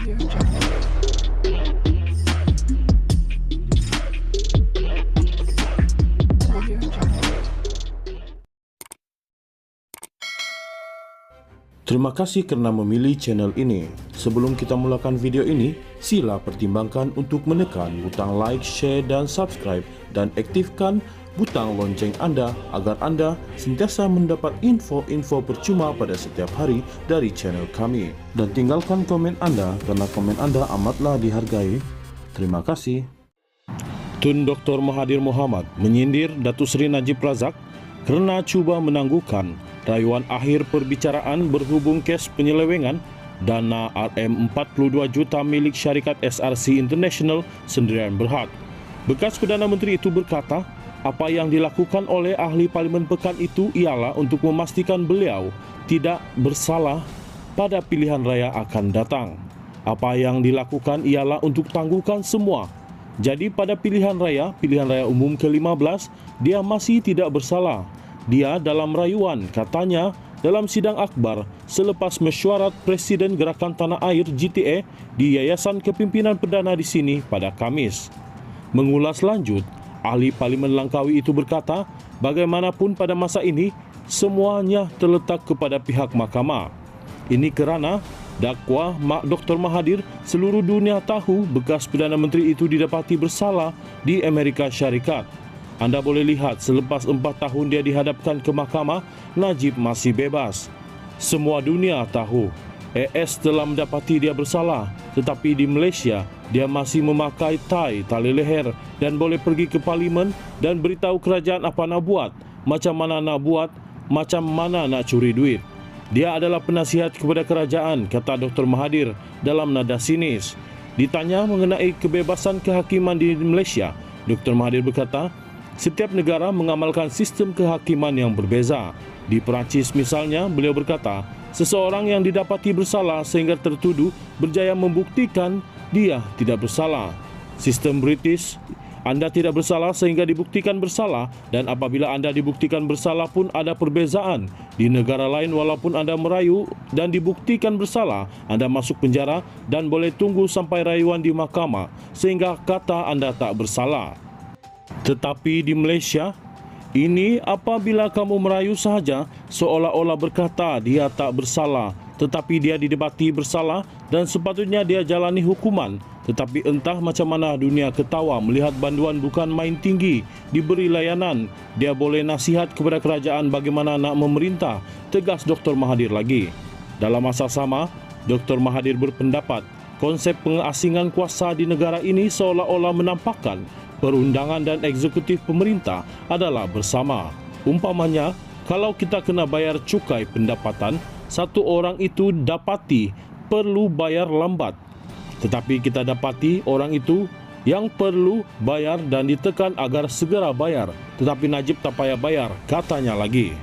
Terima kasih kerana memilih channel ini. Sebelum kita mulakan video ini, sila pertimbangkan untuk menekan butang like, share dan subscribe dan aktifkan butang lonceng anda agar anda sentiasa mendapat info-info percuma pada setiap hari dari channel kami. Dan tinggalkan komen anda kerana komen anda amatlah dihargai. Terima kasih. Tun Dr. Mahathir Mohamad menyindir Datuk Seri Najib Razak kerana cuba menangguhkan rayuan akhir perbicaraan berhubung kes penyelewengan dana RM42 juta milik syarikat SRC International Sendirian Berhad. Bekas Perdana Menteri itu berkata, apa yang dilakukan oleh ahli Parlimen Pekan itu ialah untuk memastikan beliau tidak bersalah pada pilihan raya akan datang. Apa yang dilakukan ialah untuk tangguhkan semua. Jadi pada pilihan raya umum ke-15, dia masih tidak bersalah. Dia dalam rayuan, katanya, dalam sidang akbar selepas mesyuarat Presiden Gerakan Tanah Air GTA di Yayasan Kepimpinan Perdana di sini pada Khamis. Mengulas lanjut, ahli Parlimen Langkawi itu berkata, bagaimanapun pada masa ini, semuanya terletak kepada pihak mahkamah. Ini kerana dakwah Dr. Mahathir, seluruh dunia tahu bekas Perdana Menteri itu didapati bersalah di Amerika Syarikat. Anda boleh lihat selepas 4 tahun dia dihadapkan ke mahkamah, Najib masih bebas. Semua dunia tahu AS telah mendapati dia bersalah, tetapi di Malaysia dia masih memakai tai tali leher dan boleh pergi ke parlimen dan beritahu kerajaan apa nak buat, macam mana nak buat, macam mana nak curi duit. Dia adalah penasihat kepada kerajaan, kata Dr. Mahathir dalam nada sinis. Ditanya mengenai kebebasan kehakiman di Malaysia, Dr. Mahathir berkata, setiap negara mengamalkan sistem kehakiman yang berbeza. Di Perancis misalnya, beliau berkata, seseorang yang didapati bersalah sehingga tertuduh berjaya membuktikan dia tidak bersalah. Sistem British, anda tidak bersalah sehingga dibuktikan bersalah, dan apabila anda dibuktikan bersalah pun ada perbezaan. Di negara lain walaupun anda merayu dan dibuktikan bersalah, anda masuk penjara dan boleh tunggu sampai rayuan di mahkamah sehingga kata anda tak bersalah. Tetapi di Malaysia, ini apabila kamu merayu sahaja seolah-olah berkata dia tak bersalah, tetapi dia didebati bersalah dan sepatutnya dia jalani hukuman. Tetapi entah macam mana dunia ketawa melihat banduan bukan main tinggi, diberi layanan. Dia boleh nasihat kepada kerajaan bagaimana nak memerintah, tegas Dr. Mahathir lagi. Dalam masa sama, Dr. Mahathir berpendapat konsep pengasingan kuasa di negara ini seolah-olah menampakkan perundangan dan eksekutif pemerintah adalah bersama. Umpamanya, kalau kita kena bayar cukai pendapatan, satu orang itu dapati perlu bayar lambat. Tetapi kita dapati orang itu yang perlu bayar dan ditekan agar segera bayar. Tetapi Najib tak payah bayar, katanya lagi.